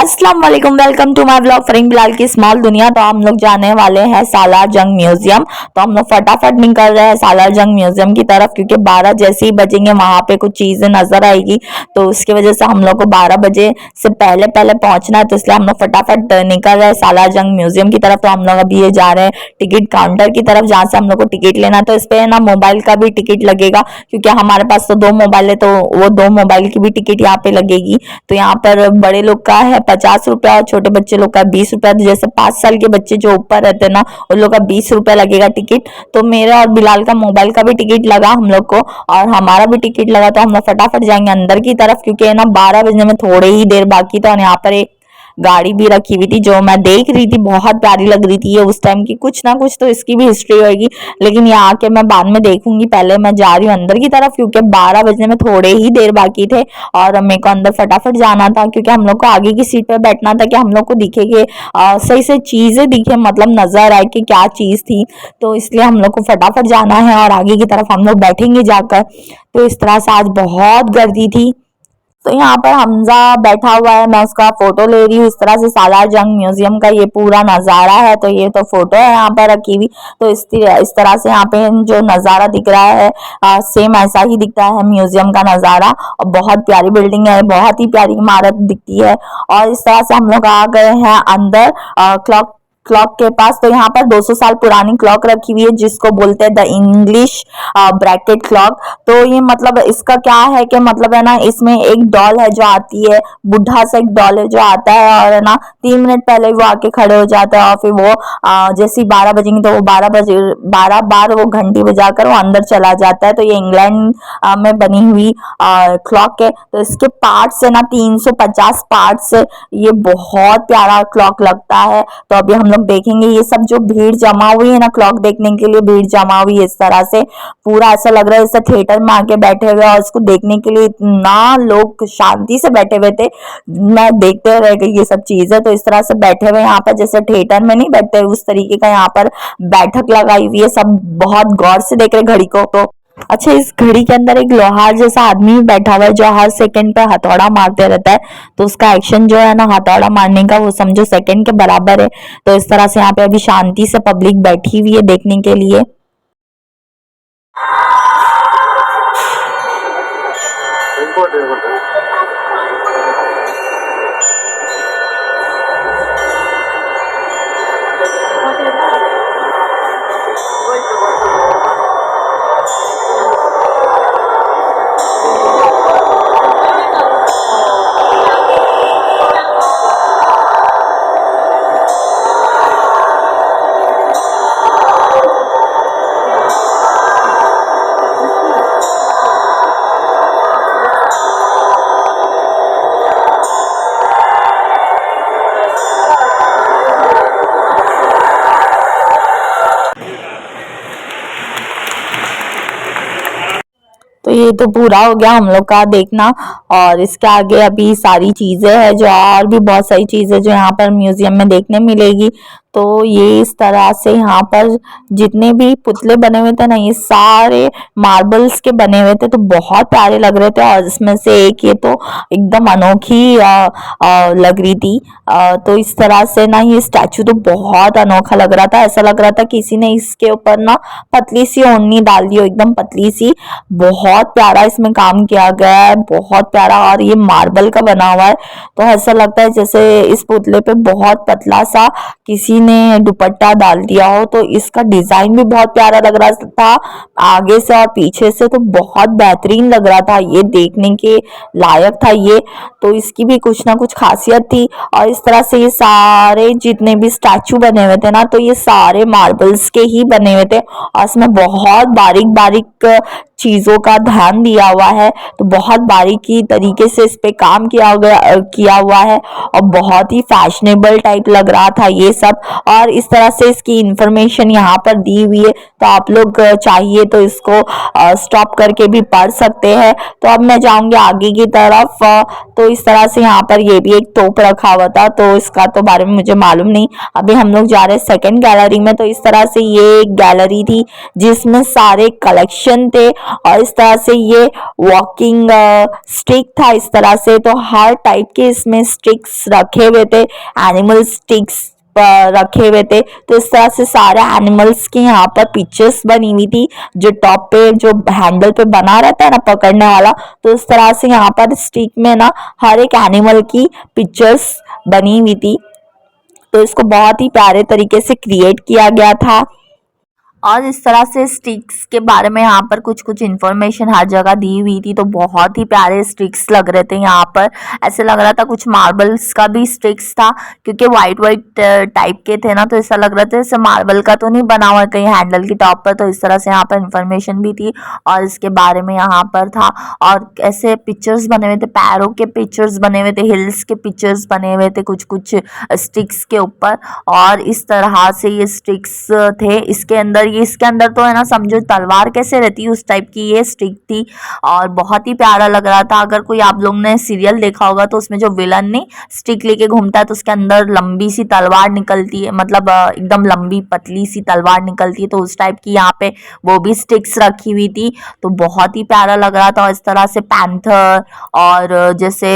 अस्सलाम वालेकुम, welcome to my blog Fareem Bilal की स्मॉल दुनिया। तो हम लोग जाने वाले हैं सालार जंग म्यूजियम। तो हम लोग फटाफट निकल रहे हैं सालार जंग म्यूजियम की तरफ, क्योंकि 12 जैसे ही बजेंगे वहां पे कुछ चीजें नजर आएगी। तो उसकी वजह से हम लोग को 12 बजे से पहले पहले पहुंचना है, तो इसलिए हम लोग फटाफट निकल रहे हैं सालार जंग म्यूजियम की तरफ। तो हम लोग अभी ये जा रहे हैं टिकट काउंटर की तरफ, जहाँ से हम लोग को टिकट लेना। तो इस पे ना मोबाइल का भी टिकट लगेगा, क्योंकि हमारे पास तो 2 मोबाइल है, तो वो 2 मोबाइल की भी टिकट यहाँ पे लगेगी। तो यहाँ पर बड़े लोग का है 50 रुपया और छोटे बच्चे लोग का 20 रुपया। तो जैसे 5 साल के बच्चे जो ऊपर रहते हैं ना, उन लोग का 20 रुपया लगेगा टिकट। तो मेरा और बिलाल का मोबाइल का भी टिकट लगा हम लोग को, और हमारा भी टिकट लगा। तो हम लोग फटाफट जाएंगे अंदर की तरफ, क्योंकि ना 12 बजने में थोड़े ही देर बाकी था। और यहाँ पर एक गाड़ी भी रखी हुई थी जो मैं देख रही थी, बहुत प्यारी लग रही थी ये उस टाइम की। कुछ ना कुछ तो इसकी भी हिस्ट्री होगी, लेकिन यहाँ आके मैं बाद में देखूंगी। पहले मैं जा रही हूँ अंदर की तरफ, क्योंकि 12 बजने में थोड़े ही देर बाकी थे और मेरे को अंदर फटाफट जाना था, क्योंकि हम लोग को आगे की सीट पे बैठना था कि हम लोग को दिखे कि सही से चीजें दिखे, मतलब नजर आए कि क्या चीज थी। तो इसलिए हम लोग को फटाफट जाना है और आगे की तरफ हम लोग बैठेंगे जाकर। तो इस तरह से आज बहुत गर्दी थी। तो यहाँ पर हमजा बैठा हुआ है, मैं उसका फोटो ले रही हूँ। इस तरह से सालार जंग म्यूजियम का ये पूरा नजारा है। तो ये तो फोटो है यहाँ पर रखी हुई। तो इस तरह से यहाँ पे जो नजारा दिख रहा है, सेम ऐसा ही दिखता है म्यूजियम का नजारा। और बहुत प्यारी बिल्डिंग है, बहुत ही प्यारी इमारत दिखती है। और इस तरह से हम लोग आ गए हैं अंदर क्लॉक के पास। तो यहाँ पर 200 साल पुरानी क्लॉक रखी हुई है, जिसको बोलते हैं द इंग्लिश ब्रैकेट क्लॉक। तो ये मतलब इसका क्या है कि मतलब है ना, इसमें एक डॉल है जो आती है, बुढ़ा सा एक डॉल है जो आता है, और है ना 3 मिनट पहले वो आके खड़े हो जाता है। और फिर वो जैसे ही 12 बजेंगे तो वो 12 बार वो घंटी बजाकर वो अंदर चला जाता है। तो ये इंग्लैंड में बनी हुई क्लॉक है। तो इसके पार्ट्स है ना 350 पार्ट्स है। ये बहुत प्यारा क्लॉक लगता है। तो अभी हम लोग देखेंगे। ये सब जो भीड़ जमा हुई है ना क्लॉक देखने के लिए, भीड़ जमा हुई है इस तरह से, पूरा ऐसा लग रहा है जैसे थिएटर में आके बैठे हुए, और इसको देखने के लिए इतना लोग शांति से बैठे हुए थे। मैं देखते रह गई ये सब चीजें। तो इस तरह से बैठे हुए यहाँ पर, जैसे थिएटर में नहीं बैठते उस तरीके का यहाँ पर बैठक लगाई हुई है। सब बहुत गौर से देख रहे घड़ी को। तो अच्छा, इस घड़ी के अंदर एक लोहार जैसा आदमी भी बैठा हुआ है, जो हर सेकंड पे हथौड़ा मारते रहता है। तो उसका एक्शन जो है ना हथौड़ा मारने का, वो समझो सेकंड के बराबर है। तो इस तरह से यहाँ पे अभी शांति से पब्लिक बैठी हुई है देखने के लिए। तो ये तो पूरा हो गया हम लोग का देखना। और इसके आगे अभी सारी चीजें हैं, जो और भी बहुत सारी चीजें जो यहाँ पर म्यूजियम में देखने मिलेगी। तो ये इस तरह से यहाँ पर जितने भी पुतले बने हुए थे ना, ये सारे मार्बल्स के बने हुए थे। तो बहुत प्यारे लग रहे थे। और इसमें से एक ये तो एकदम अनोखी लग रही थी। तो इस तरह से ना ये स्टैचू तो बहुत अनोखा लग रहा था। ऐसा लग रहा था किसी ने इसके ऊपर ना पतली सी ओढ़नी डाल दी हो, एकदम पतली सी। बहुत प्यारा इसमें काम किया गया है, बहुत प्यारा। और ये मार्बल का बना हुआ है। तो ऐसा लगता है जैसे इस पुतले पे बहुत पतला सा किसी ने दुपट्टा डाल दिया हो। तो इसका डिजाइन भी बहुत प्यारा लग रहा था, आगे से और पीछे से। तो बहुत बेहतरीन लग रहा था, ये देखने के लायक था ये। तो इसकी भी कुछ ना कुछ खासियत थी। और इस तरह से ये सारे जितने भी स्टैचू बने हुए थे ना, तो ये सारे मार्बल्स के ही बने हुए थे। और इसमें बहुत बारीक बारीक चीजों का ध्यान दिया हुआ है। तो बहुत बारीकी तरीके से इस पे काम किया हुआ है। और बहुत ही फैशनेबल टाइप लग रहा था ये सब। और इस तरह से इसकी इंफॉर्मेशन यहाँ पर दी हुई है। तो आप लोग चाहिए तो इसको स्टॉप करके भी पढ़ सकते हैं। तो अब मैं जाऊंगी आगे की तरफ। तो इस तरह से यहाँ पर ये भी एक तोप रखा हुआ था, तो इसका तो बारे में मुझे मालूम नहीं। अभी हम लोग जा रहे हैं सेकंड गैलरी में। तो इस तरह से ये एक गैलरी थी जिसमें सारे कलेक्शन थे। और इस तरह से ये वॉकिंग स्टिक था इस तरह से। तो हर टाइप के इसमें स्टिक्स रखे हुए थे, एनिमल स्टिक्स रखे हुए थे। तो इस तरह से सारे एनिमल्स की यहाँ पर पिक्चर्स बनी हुई थी, जो टॉप पे जो हैंडल पे बना रहता है ना पकड़ने वाला, तो इस तरह से यहाँ पर स्टिक में ना हर एक एनिमल की पिक्चर्स बनी हुई थी। तो इसको बहुत ही प्यारे तरीके से क्रिएट किया गया था। और इस तरह से स्टिक्स के बारे में यहाँ पर कुछ कुछ इन्फॉर्मेशन हर जगह दी हुई थी। तो बहुत ही प्यारे स्टिक्स लग रहे थे यहाँ पर, ऐसे लग रहा था कुछ मार्बल्स का भी स्टिक्स था, क्योंकि वाइट वाइट टाइप के थे ना, तो ऐसा लग रहा था जैसे मार्बल का तो नहीं बना हुआ कहीं हैंडल की टॉप पर। तो इस तरह से यहाँ पर इन्फॉर्मेशन भी थी और इसके बारे में यहाँ पर था। और ऐसे पिक्चर्स बने हुए थे, पैरों के पिक्चर्स बने हुए थे, हिल्स के पिक्चर्स बने हुए थे कुछ कुछ स्टिक्स के ऊपर। और इस तरह से ये स्टिक्स थे। इसके अंदर तो है ना, समझो तलवार कैसे रहती है उस टाइप की ये स्टिक थी। और बहुत ही प्यारा लग रहा था। अगर कोई आप लोग ने सीरियल देखा होगा तो उसमें जो विलन ने स्टिक लेके घूमता है तो उसके अंदर लंबी सी तलवार निकलती है, मतलब एकदम लंबी पतली सी तलवार निकलती है, तो उस टाइप की यहाँ पे वो भी स्टिक्स रखी हुई थी। तो बहुत ही प्यारा लग रहा था। और इस तरह से पैंथर और जैसे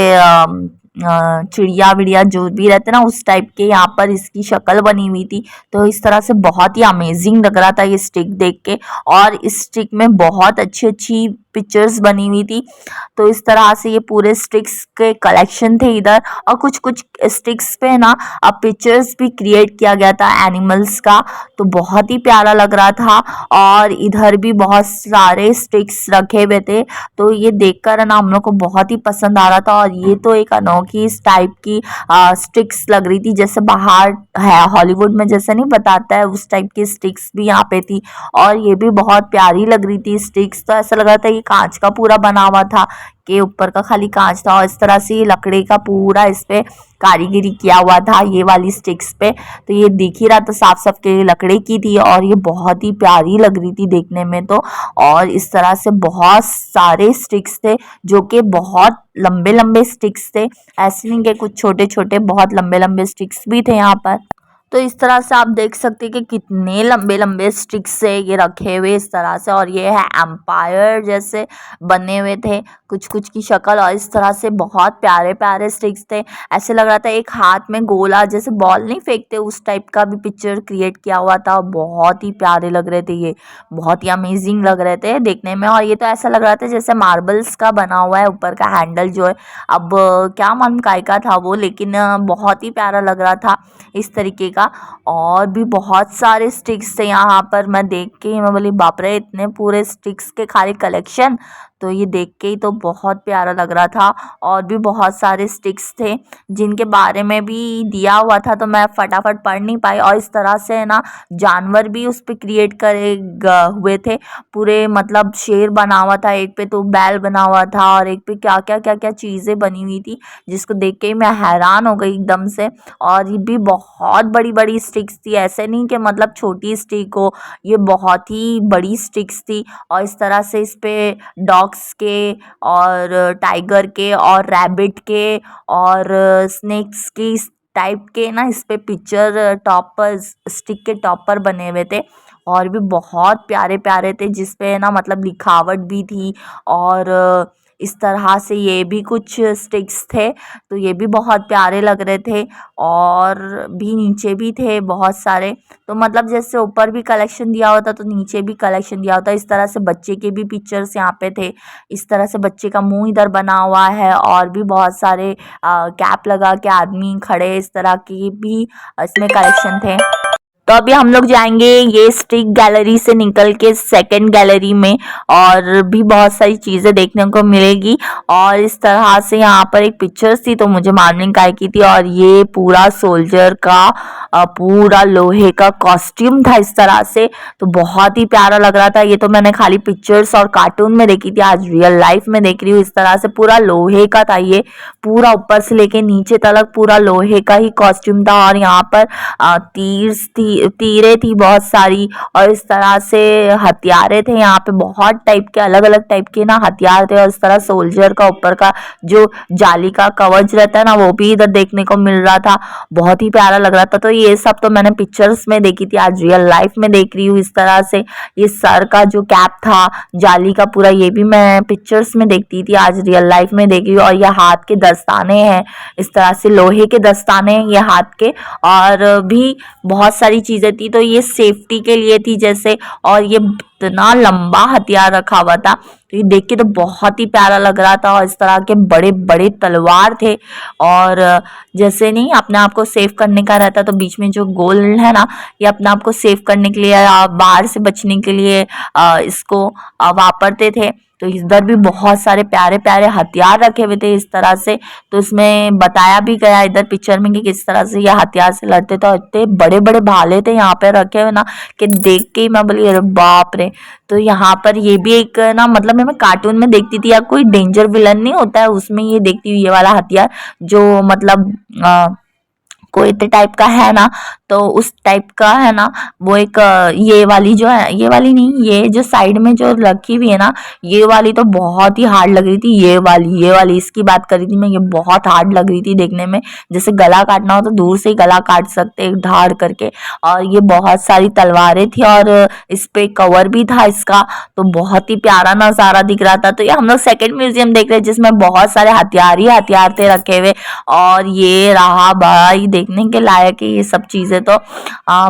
चिड़िया विड़िया जो भी रहते ना उस टाइप के यहाँ पर इसकी शक्ल बनी हुई थी। तो इस तरह से बहुत ही अमेजिंग लग रहा था ये स्टिक देख के। और इस स्टिक में बहुत अच्छी अच्छी पिक्चर्स बनी हुई थी। तो इस तरह से ये पूरे स्टिक्स के कलेक्शन थे इधर। और कुछ कुछ स्टिक्स पे ना अब पिक्चर्स भी क्रिएट किया गया था एनिमल्स का। तो बहुत ही प्यारा लग रहा था। और इधर भी बहुत सारे स्टिक्स रखे हुए थे। तो ये देखकर ना हम लोग को बहुत ही पसंद आ रहा था। और ये तो एक अनोखी इस टाइप की स्टिक्स लग रही थी, जैसे बाहर है हॉलीवुड में जैसे नहीं बताता है उस टाइप की स्टिक्स भी यहाँ पे थी। और ये भी बहुत प्यारी लग रही थी स्टिक्स। तो ऐसा लग रहा था ये कांच का पूरा बना हुआ था, के ऊपर का खाली कांच था। और इस तरह से ये लकड़ी का पूरा इस पे कारीगरी किया हुआ था ये वाली स्टिक्स पे। तो ये दिख ही रहा था साफ साफ के लकड़ी की थी। और ये बहुत ही प्यारी लग रही थी देखने में तो। और इस तरह से बहुत सारे स्टिक्स थे जो कि बहुत लंबे लंबे स्टिक्स थे, ऐसे नहीं कि कुछ छोटे छोटे, बहुत लंबे लंबे स्टिक्स भी थे यहाँ पर। तो इस तरह से आप देख सकते हैं कि कितने लंबे लंबे स्टिक्स से ये रखे हुए इस तरह से। और ये है एम्पायर जैसे बने हुए थे कुछ कुछ की शक्ल। और इस तरह से बहुत प्यारे प्यारे स्टिक्स थे, ऐसे लग रहा था एक हाथ में गोला जैसे बॉल नहीं फेंकते उस टाइप का भी पिक्चर क्रिएट किया हुआ था। बहुत ही प्यारे लग रहे थे ये, बहुत ही अमेजिंग लग रहे थे देखने में। और ये तो ऐसा लग रहा था जैसे मार्बल्स का बना हुआ है ऊपर का हैंडल जो है। अब क्या मालूम काय का था वो, लेकिन बहुत ही प्यारा लग रहा था इस तरीके का। और भी बहुत सारे स्टिक्स थे यहाँ पर, मैं देख के ही मैं बोली बाप रे इतने पूरे स्टिक्स के खाली कलेक्शन। तो ये देख के ही तो बहुत प्यारा लग रहा था। और भी बहुत सारे स्टिक्स थे जिनके बारे में भी दिया हुआ था, तो मैं फटाफट पढ़ नहीं पाई। और इस तरह से है ना जानवर भी उस पर क्रिएट करे हुए थे पूरे, मतलब शेर बना हुआ था एक पे, तो बैल बना हुआ था, और एक पे क्या क्या क्या क्या चीज़ें बनी हुई थी जिसको देख के ही मैं हैरान हो गई एकदम से। और ये भी बहुत बड़ी बड़ी स्टिक्स थी, ऐसे नहीं कि मतलब छोटी स्टिक हो, ये बहुत ही बड़ी स्टिक्स थी। और इस तरह से इस पे डॉग्स के और टाइगर के और रैबिट के और स्नेक्स की टाइप के ना इस पे पिक्चर टॉप पर, स्टिक के टॉप पर बने हुए थे। और भी बहुत प्यारे प्यारे थे जिसपे ना मतलब लिखावट भी थी। और इस तरह से ये भी कुछ स्टिक्स थे, तो ये भी बहुत प्यारे लग रहे थे। और भी नीचे भी थे बहुत सारे, तो मतलब जैसे ऊपर भी कलेक्शन दिया होता तो नीचे भी कलेक्शन दिया होता। इस तरह से बच्चे के भी पिक्चर्स यहाँ पे थे, इस तरह से बच्चे का मुंह इधर बना हुआ है। और भी बहुत सारे कैप लगा के आदमी खड़े, इस तरह की भी इसमें कलेक्शन थे। तो अभी हम लोग जाएंगे ये स्टिक गैलरी से निकल के सेकंड गैलरी में, और भी बहुत सारी चीज़ें देखने को मिलेगी। और इस तरह से यहाँ पर एक पिक्चर्स थी तो मुझे मार्निंग काय की थी। और ये पूरा सोल्जर का पूरा लोहे का कॉस्ट्यूम था इस तरह से, तो बहुत ही प्यारा लग रहा था। ये तो मैंने खाली पिक्चर्स और कार्टून में देखी थी, आज रियल लाइफ में देख रही हूँ। इस तरह से पूरा लोहे का था ये, पूरा ऊपर से लेके नीचे तक पूरा लोहे का ही कॉस्ट्यूम था। और यहाँ पर तीरें थी बहुत सारी, और इस तरह से हथियारे थे यहाँ पे, बहुत टाइप के अलग अलग टाइप के ना हथियार थे। और इस तरह सोल्जर का ऊपर का जो जाली का कवच रहता है ना वो भी इधर देखने को मिल रहा था, बहुत ही प्यारा लग रहा था। तो ये सब तो मैंने पिक्चर्स में देखी थी, आज रियल लाइफ में देख रही हूँ इस तरह से। ये सर का जो कैप था जाली का पूरा, ये भी मैं पिक्चर्स में देखती थी, आज रियल लाइफ में देख रही हूँ। और ये हाथ के दस्ताने हैं, इस तरह से लोहे के दस्ताने हैं ये हाथ के, और भी बहुत सारी चीजें थी। तो ये सेफ्टी के लिए थी जैसे, और ये इतना लंबा हथियार रखा हुआ था, तो ये देख के तो बहुत ही प्यारा लग रहा था। और इस तरह के बड़े बड़े तलवार थे, और जैसे नहीं अपने आप को सेव करने का रहता, तो बीच में जो गोल है ना, ये अपने आप को सेव करने के लिए, बाहर से बचने के लिए इसको वापरते थे। तो इधर भी बहुत सारे प्यारे प्यारे हथियार रखे हुए थे इस तरह से। तो इसमें बताया भी गया इधर पिक्चर में कि किस तरह से ये हथियार से लड़ते थे, और इतने बड़े बड़े भाले थे यहाँ पे रखे हुए ना, कि देख के ही मैं बोली अरे बाप रे। तो यहाँ पर ये भी एक ना, मतलब मैं कार्टून में देखती थी, या कोई डेंजर विलन नहीं होता है उसमें, ये देखती हूँ ये वाला हथियार जो मतलब कोई टाइप का है ना, तो उस टाइप का है ना। वो एक ये वाली जो है, ये वाली नहीं, ये जो साइड में जो रखी हुई है ना, ये वाली तो बहुत ही हार्ड लग रही थी। ये वाली इसकी बात करी थी मैं, ये बहुत हार्ड लग रही थी देखने में, जैसे गला काटना हो तो दूर से ही गला काट सकते ढाड़ करके। और ये बहुत सारी तलवारें थी, और इस पे कवर भी था इसका, तो बहुत ही प्यारा नजारा दिख रहा था। तो ये हम लोग सेकंड म्यूजियम देख रहे हैं जिसमें बहुत सारे हथियार ही हथियार थे रखे हुए, और ये रहा भाई देखने के लायक है ये सब चीजें। तो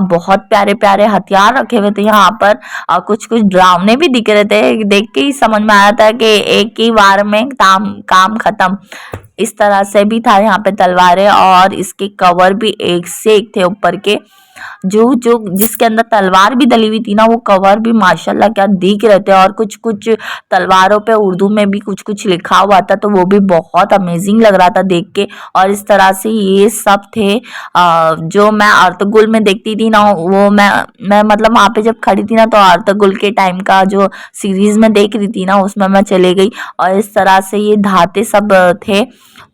बहुत प्यारे प्यारे हथियार रखे हुए थे यहाँ पर। कुछ कुछ डरावने भी दिख रहे थे, देख के ही समझ में आया था कि एक ही बार में काम खत्म, इस तरह से भी था यहाँ पे तलवारें। और इसके कवर भी एक से एक थे ऊपर के, जो जो जिसके अंदर तलवार भी डली हुई थी ना, वो कवर भी माशाल्लाह क्या दिख रहे थे। और कुछ कुछ तलवारों पे उर्दू में भी कुछ कुछ लिखा हुआ था, तो वो भी बहुत अमेजिंग लग रहा था देख के। और इस तरह से ये सब थे जो मैं अर्तुगरुल में देखती थी ना, वो मैं मतलब वहाँ पे जब खड़ी थी ना, तो अर्तुगरुल के टाइम का जो सीरीज में देख रही थी ना, उसमें मैं चले गई। और इस तरह से ये धाते सब थे,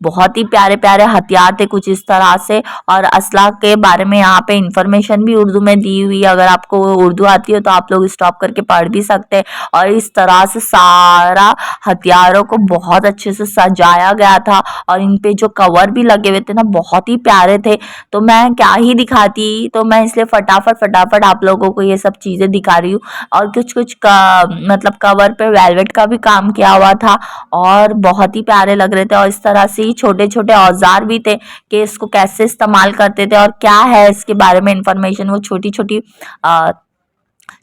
बहुत ही प्यारे प्यारे हथियार थे कुछ इस तरह से। और असला के बारे में यहाँ पे इंफॉर्मेशन भी उर्दू में दी हुई है, अगर आपको उर्दू आती हो तो आप लोग स्टॉप करके पढ़ भी सकते हैं। और इस तरह से सारा हथियारों को बहुत अच्छे से सजाया गया था, और इन पे जो कवर भी लगे हुए थे ना, बहुत ही प्यारे थे। तो मैं क्या ही दिखाती, तो मैं इसलिए फटाफट फटाफट आप लोगों को ये सब चीजें दिखा रही हूँ। और कुछ कुछ मतलब कवर पे वेलवेट का भी काम किया हुआ था, और बहुत ही प्यारे लग रहे थे। और इस तरह से ही छोटे छोटे औजार भी थे कि इसको कैसे इस्तेमाल करते थे और क्या है इसके बारे में इंफॉर्मेशन, वो छोटी छोटी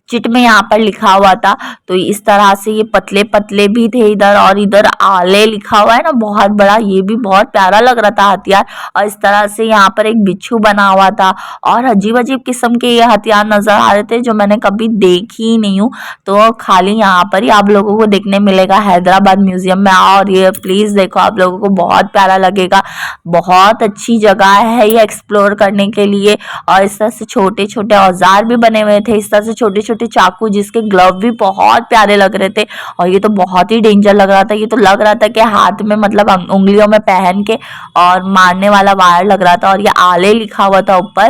चिट में यहाँ पर लिखा हुआ था। तो इस तरह से ये पतले पतले भी थे इधर, और इधर आले लिखा हुआ है ना बहुत बड़ा, ये भी बहुत प्यारा लग रहा था हथियार। और इस तरह से यहाँ पर एक बिच्छू बना हुआ था, और अजीब अजीब किस्म के ये हथियार नजर आ रहे थे जो मैंने कभी देखी ही नहीं हूँ। तो खाली यहाँ पर ही आप लोगों को देखने मिलेगा हैदराबाद म्यूजियम में। और ये प्लीज देखो, आप लोगों को बहुत प्यारा लगेगा, बहुत अच्छी जगह है ये एक्सप्लोर करने के लिए। और इस तरह से छोटे छोटे औजार भी बने हुए थे, इस तरह से छोटे छोटे चाकू, जिसके ग्लव भी बहुत प्यारे लग रहे थे। और ये तो बहुत ही डेंजर लग रहा था, ये तो लग रहा था कि हाथ में मतलब उंगलियों में पहन के और मारने वाला वायर लग रहा था। और ये आले लिखा हुआ था ऊपर,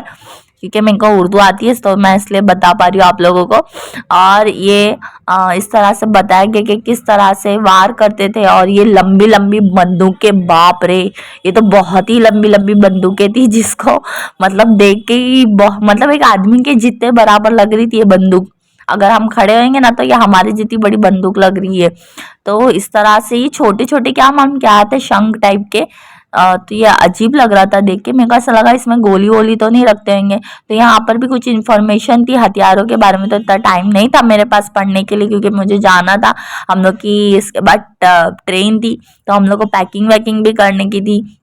क्योंकि मेरे को उर्दू आती है तो मैं इसलिए बता पा रही हूँ आप लोगों को। और ये इस तरह से बताया गया कि किस तरह से वार करते थे। और ये लंबी लंबी बंदूकें, बाप रे, ये तो बहुत ही लंबी लंबी बंदूकें थी, जिसको मतलब देख के ही मतलब एक आदमी के जितने बराबर लग रही थी ये बंदूक। अगर हम खड़े होंगे ना, तो ये हमारी जितनी बड़ी बंदूक लग रही है। तो इस तरह से ये छोटे छोटे क्या हम क्या आते शंख टाइप के, तो ये अजीब लग रहा था देख के। मेरे को ऐसा लगा इसमें गोली वोली तो नहीं रखते होंगे। तो यहाँ पर भी कुछ इन्फॉर्मेशन थी हथियारों के बारे में, तो इतना टाइम नहीं था मेरे पास पढ़ने के लिए, क्योंकि मुझे जाना था हम लोग की। इसके बाद ट्रेन थी, तो हम लोग को पैकिंग वैकिंग भी करने की थी।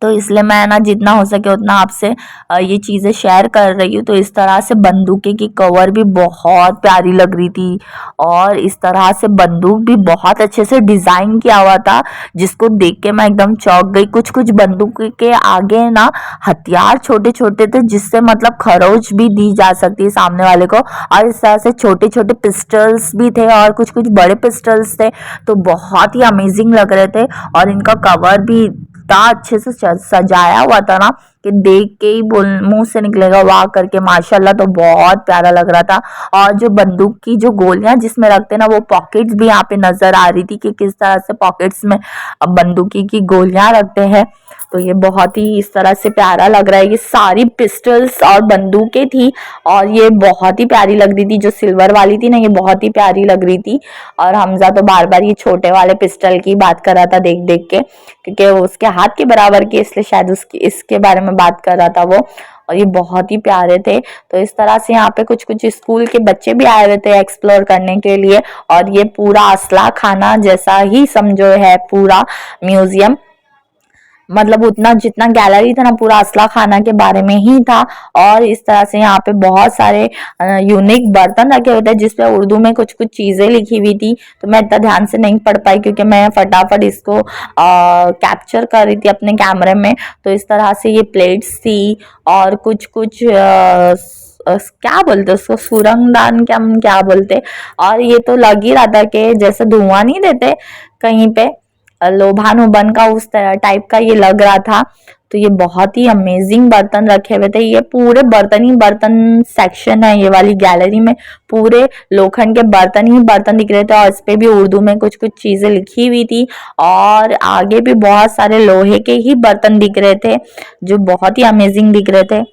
तो इसलिए मैं ना जितना हो सके उतना आपसे ये चीज़ें शेयर कर रही हूँ। तो इस तरह से बंदूकें की कवर भी बहुत प्यारी लग रही थी, और इस तरह से बंदूक भी बहुत अच्छे से डिज़ाइन किया हुआ था, जिसको देख के मैं एकदम चौंक गई। कुछ कुछ बंदूक के आगे ना हथियार छोटे छोटे थे, जिससे मतलब खरोच भी दी जा सकती है सामने वाले को। और इस तरह से छोटे छोटे पिस्टल्स भी थे, और कुछ कुछ बड़े पिस्टल्स थे, तो बहुत ही अमेजिंग लग रहे थे। और इनका कवर भी इतना अच्छे से सजाया हुआ था ना, कि देख के ही बोल मुंह से निकलेगा वाह करके, माशाल्लाह। तो बहुत प्यारा लग रहा था। और जो बंदूक की जो गोलियां जिसमें रखते ना, वो पॉकेट्स भी यहाँ पे नजर आ रही थी कि किस तरह से पॉकेट्स में बंदूकी की गोलियां रखते हैं। तो ये बहुत ही इस तरह से प्यारा लग रहा है। ये सारी पिस्टल्स और बंदूकें थी और ये बहुत ही प्यारी लग रही थी। जो सिल्वर वाली थी ना, ये बहुत ही प्यारी लग रही थी। और हमजा तो बार बार ये छोटे वाले पिस्टल की बात कर रहा था देख देख के, क्योंकि उसके हाथ के बराबर के, इसलिए शायद उसकी इसके बारे में बात कर रहा था वो। और ये बहुत ही प्यारे थे। तो इस तरह से यहाँ पे कुछ कुछ स्कूल के बच्चे भी आए हुए थे एक्सप्लोर करने के लिए। और ये पूरा असला खाना जैसा ही समझो है पूरा म्यूजियम, मतलब उतना जितना गैलरी था ना, पूरा असला खाना के बारे में ही था। और इस तरह से यहाँ पे बहुत सारे यूनिक बर्तन रखे हुए थे जिसपे उर्दू में कुछ कुछ चीजें लिखी हुई थी। तो मैं इतना ध्यान से नहीं पढ़ पाई क्योंकि मैं फटाफट इसको कैप्चर कर रही थी अपने कैमरे में। तो इस तरह से ये प्लेट्स थी और कुछ कुछ क्या बोलते उसको, सुरंगदान क्या क्या बोलते। और ये तो लग ही रहा था कि जैसे धुआं नहीं देते कहीं पे, लोभान उबन का उस टाइप का ये लग रहा था। तो ये बहुत ही अमेजिंग बर्तन रखे हुए थे। ये पूरे बर्तन ही बर्तन सेक्शन है ये वाली गैलरी में, पूरे लोखंड के बर्तन ही बर्तन दिख रहे थे। और इस पे भी उर्दू में कुछ कुछ चीजें लिखी हुई थी। और आगे भी बहुत सारे लोहे के ही बर्तन दिख रहे थे जो बहुत ही अमेजिंग दिख रहे थे।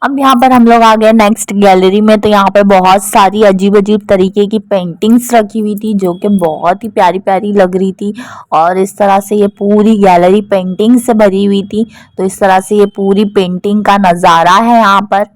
अब यहाँ पर हम लोग आ गए नेक्स्ट गैलरी में। तो यहाँ पे बहुत सारी अजीब अजीब तरीके की पेंटिंग्स रखी हुई थी जो कि बहुत ही प्यारी प्यारी लग रही थी। और इस तरह से ये पूरी गैलरी पेंटिंग से भरी हुई थी। तो इस तरह से ये पूरी पेंटिंग का नज़ारा है यहाँ पर।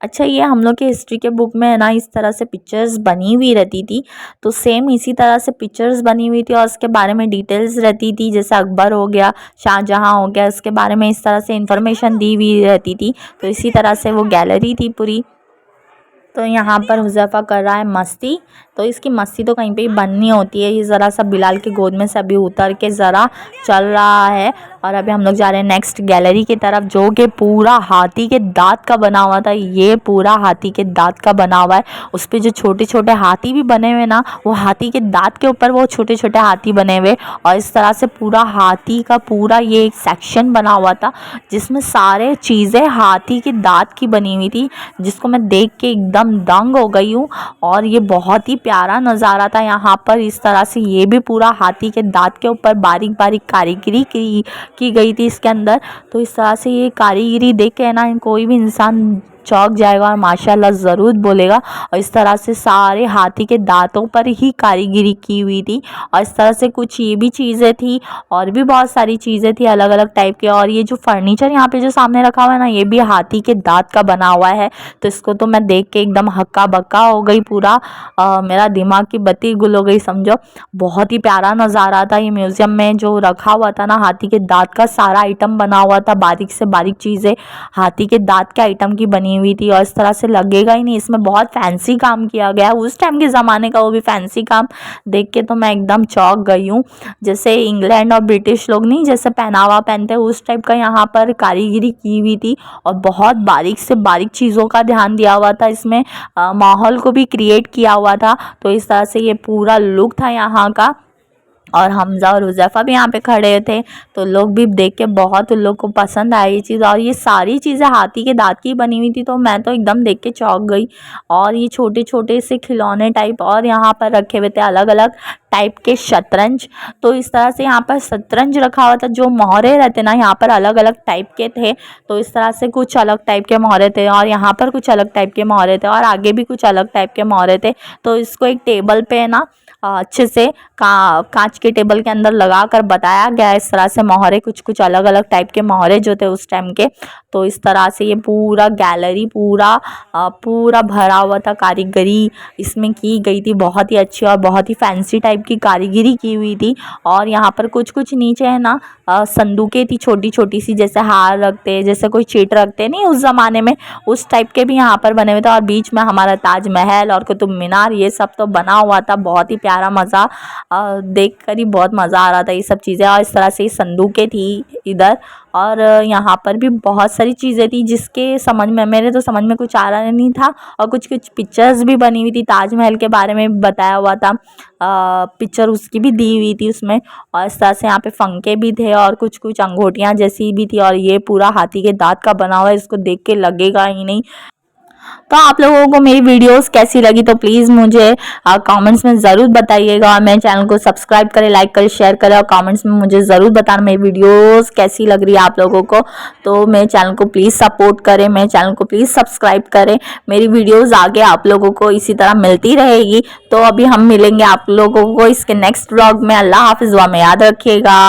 अच्छा, ये हम लोग के हिस्ट्री के बुक में है ना इस तरह से पिक्चर्स बनी हुई रहती थी, तो सेम इसी तरह से पिक्चर्स बनी हुई थी और उसके बारे में डिटेल्स रहती थी, जैसे अकबर हो गया, शाहजहां हो गया, इसके बारे में इस तरह से इंफॉर्मेशन दी हुई रहती थी। तो इसी तरह से वो गैलरी थी पूरी। तो यहाँ पर हुज़ैफ़ा कर रहा है मस्ती, तो इसकी मस्ती तो कहीं पे ही बंद नहीं होती है। ये ज़रा सा बिलाल की गोद में से अभी उतर के ज़रा चल रहा है और अभी हम लोग जा रहे हैं नेक्स्ट गैलरी की तरफ, जो कि पूरा हाथी के दांत का बना हुआ था। ये पूरा हाथी के दांत का बना हुआ है। उस पे जो छोटे छोटे हाथी भी बने हुए ना, वो हाथी के दांत के ऊपर वो छोटे छोटे हाथी बने हुए और इस तरह से पूरा हाथी का पूरा ये एक सेक्शन बना हुआ था, जिसमें सारे चीज़ें हाथी के दांत की बनी हुई थी, जिसको मैं देख के एकदम दंग हो गई हूँ। और ये बहुत ही प्यारा नज़ारा था यहाँ पर। इस तरह से ये भी पूरा हाथी के दांत के ऊपर बारीक बारीक कारीगरी की गई थी इसके अंदर। तो इस तरह से ये कारीगरी देख के ना कोई भी इंसान चौंक जाएगा और माशाल्लाह ज़रूर बोलेगा। और इस तरह से सारे हाथी के दांतों पर ही कारीगरी की हुई थी और इस तरह से कुछ ये भी चीज़ें थी और भी बहुत सारी चीज़ें थी अलग अलग टाइप के। और ये जो फर्नीचर यहाँ पे जो सामने रखा हुआ है ना, ये भी हाथी के दांत का बना हुआ है। तो इसको तो मैं देख के एकदम हक्का बक्का हो गई, पूरा मेरा दिमाग की बत्ती गुल हो गई समझो। बहुत ही प्यारा नज़ारा था। ये म्यूज़ियम में जो रखा हुआ था ना, हाथी के दांत का सारा आइटम बना हुआ था, बारीक से बारीक चीज़ें हाथी के दांत के आइटम की बनी हुई थी। और इस तरह से लगेगा ही नहीं, इसमें बहुत फैंसी काम किया गया है, उस टाइम के ज़माने का वो भी फैंसी काम देख के तो मैं एकदम चौंक गई हूँ। जैसे इंग्लैंड और ब्रिटिश लोग नहीं जैसे पहनावा पहनते हैं, उस टाइप का यहाँ पर कारीगरी की हुई थी और बहुत बारीक से बारीक चीज़ों का ध्यान दिया हुआ था इसमें, माहौल को भी क्रिएट किया हुआ था। तो इस तरह से ये पूरा लुक था यहाँ का। और हमज़ा और हुज़ैफ़ा भी यहाँ पे खड़े थे, तो लोग भी देख के बहुत उन लोग को पसंद आई ये चीज़। और ये सारी चीज़ें हाथी के दांत की बनी हुई थी, तो मैं तो एकदम देख के चौंक गई। और ये छोटे छोटे से खिलौने टाइप और यहाँ पर रखे हुए थे, अलग अलग टाइप के शतरंज। तो इस तरह से यहाँ पर शतरंज रखा हुआ था। जो मोहरे रहते ना यहाँ पर अलग अलग टाइप के थे, तो इस तरह से कुछ अलग टाइप के मोहरे थे और यहाँ पर कुछ अलग टाइप के मोहरे थे और आगे भी कुछ अलग टाइप के मोहरे थे। तो इसको एक टेबल पे ना अच्छे से कांच के टेबल के अंदर लगा कर बताया गया इस तरह से मोहरे, कुछ कुछ अलग अलग टाइप के मोहरे जो थे उस टाइम के। तो इस तरह से ये पूरा गैलरी पूरा भरा हुआ था, कारीगरी इसमें की गई थी बहुत ही अच्छी और बहुत ही फैंसी टाइप की कारीगरी की हुई थी। और यहाँ पर कुछ कुछ नीचे है ना संदूकें थी छोटी छोटी सी, जैसे हार रखते, जैसे कोई चीट रखते नहीं उस ज़माने में, उस टाइप के भी यहाँ पर बने हुए थे। और बीच में हमारा ताजमहल और कुतुब मीनार ये सब तो बना हुआ था। बहुत ही प्यारा, मज़ा देख कर ही बहुत मज़ा आ रहा था ये सब चीज़ें। और इस तरह से संदूकें थी इधर और यहाँ पर भी बहुत सारी चीज़ें थी, जिसके समझ में मेरे तो समझ में कुछ आ रहा नहीं था। और कुछ कुछ पिक्चर्स भी बनी हुई थी, ताजमहल के बारे में बताया हुआ था, पिक्चर उसकी भी दी हुई थी उसमें। और इस तरह से यहाँ पे पंखे भी थे और कुछ कुछ अंगूठियाँ जैसी भी थी। और ये पूरा हाथी के दांत का बना हुआ है, इसको देख के लगेगा ही नहीं। तो आप लोगों को मेरी वीडियोस कैसी लगी तो प्लीज़ मुझे कमेंट्स में ज़रूर बताइएगा। और मेरे चैनल को सब्सक्राइब करें, लाइक करें, शेयर करें और कमेंट्स में मुझे ज़रूर बताना मेरी वीडियोस कैसी लग रही है आप लोगों को। तो मेरे चैनल को प्लीज़ सपोर्ट करें, मेरे चैनल को प्लीज़ सब्सक्राइब करें। मेरी वीडियोज़ आगे आप लोगों को इसी तरह मिलती रहेगी। तो अभी हम मिलेंगे आप लोगों को इसके नेक्स्ट व्लॉग में। अल्लाह हाफिज़, दुआ में याद रखिएगा।